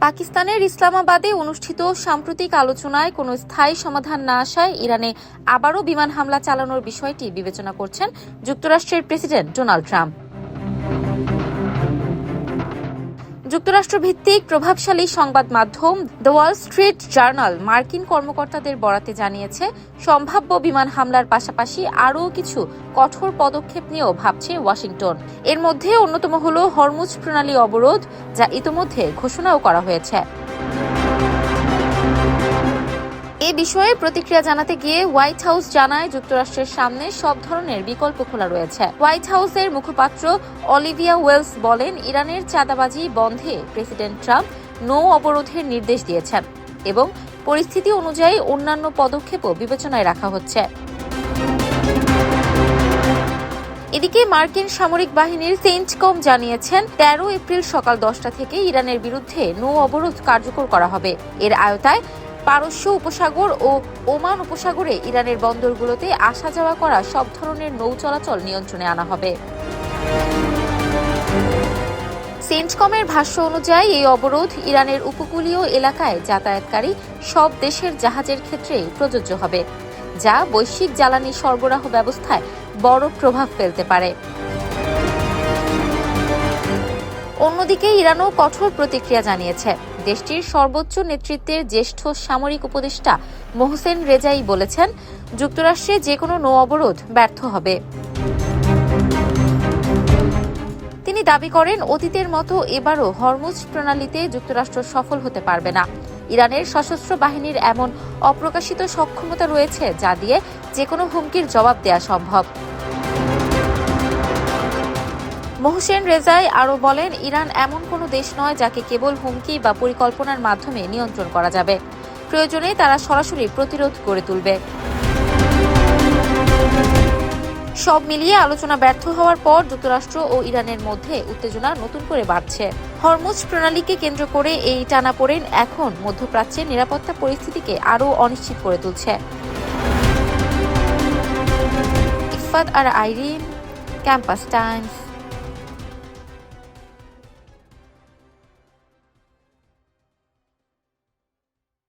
পাকিস্তানের ইসলামাবাদে অনুষ্ঠিত সাম্প্রতিক আলোচনায় কোনো স্থায়ী সমাধান না আসায় ইরানে আবারও বিমান হামলা চালানোর বিষয়টি বিবেচনা করছেন যুক্তরাষ্ট্রের প্রেসিডেন্ট ডোনাল্ড ট্রাম্প। যুক্তরাষ্ট্রভিত্তিক প্রভাবশালী সংবাদ মাধ্যম দ্য ওয়াল স্ট্রিট জার্নাল মার্কিন কর্মকর্তাদের বরাতে জানিয়েছে, সম্ভাব্য বিমান হামলার পাশাপাশি আরও কিছু কঠোর পদক্ষেপ নিয়েও ভাবছে ওয়াশিংটন। এর মধ্যে অন্যতম হল হরমুজ প্রণালী অবরোধ, যা ইতোমধ্যে ঘোষণাও করা হয়েছে। এ বিষয়ে প্রতিক্রিয়া জানাতে গিয়ে হোয়াইট হাউস জানায়, যুক্তরাষ্ট্রের সামনে সব ধরনের বিকল্প খোলা রয়েছে। হোয়াইট হাউসের মুখপাত্র অলিভিয়া ওয়েলস বলেন, ইরানের চাঁদাবাজি বন্ধে প্রেসিডেন্ট ট্রাম্প নৌ অবরোধের নির্দেশ দিয়েছেন এবং পরিস্থিতি অনুযায়ী অন্যান্য পদক্ষেপও বিবেচনায় রাখা হচ্ছে। এদিকে মার্কিন সামরিক বাহিনীর সেন্টকম জানিয়েছেন, 13 এপ্রিল সকাল 10টা থেকে ইরানের বিরুদ্ধে নৌ অবরোধ কার্যকর করা হবে। এর আওতায় পারস্য উপসাগর ও ওমান উপসাগরে ইরানের বন্দরগুলোতে আসা যাওয়া করা সব ধরনের নৌ চলাচল নিয়ন্ত্রণে আনা হবে। সেন্টকমের ভাষ্য অনুযায়ী এই অবরোধ ইরানের উপকূলীয় এলাকায় যাতায়াতকারী সব দেশের জাহাজের ক্ষেত্রে প্রযোজ্য হবে, যা বৈশ্বিক জ্বালানি সরবরাহ ব্যবস্থায় বড় প্রভাব ফেলতে পারে। অন্যদিকে ইরানও কঠোর প্রতিক্রিয়া জানিয়েছে। দেশটির সর্বোচ্চ নেতৃত্বের জ্যেষ্ঠ সামরিক উপদেষ্টা মোহসেন রেজাই বলেছেন, যুক্তরাষ্ট্রে যে কোনো নৌ অবরোধ ব্যর্থ হবে। তিনি দাবি করেন, অতীতের মতো এবারও হরমুজ প্রণালীতে যুক্তরাষ্ট্র সফল হতে পারবে না। ইরানের সশস্ত্র বাহিনীর এমন অপ্রকাশিত সক্ষমতা রয়েছে, যা দিয়ে যে কোনো হুমকির জবাব দেওয়া সম্ভব। মোহসেন রেজাই আরও বলেন, ইরান এমন কোনো দেশ নয় যাকে কেবল হুমকি বা পরিকল্পনার মাধ্যমে নিয়ন্ত্রণ করা যাবে। প্রয়োজনে তারা সরাসরি প্রতিরোধ গড়ে তুলবে। সব মিলিয়ে আলোচনা ব্যর্থ হওয়ার পর যুক্তরাষ্ট্র ও ইরানের মধ্যে উত্তেজনা নতুন করে বাড়ছে। হরমুজ প্রণালীকে কেন্দ্র করে এই টানাপোড়েন এখন মধ্যপ্রাচ্যের নিরাপত্তা পরিস্থিতিকে আরও অনিশ্চিত করে তুলছে। ইফাত আর আইরিন, ক্যাম্পাস টাইমস।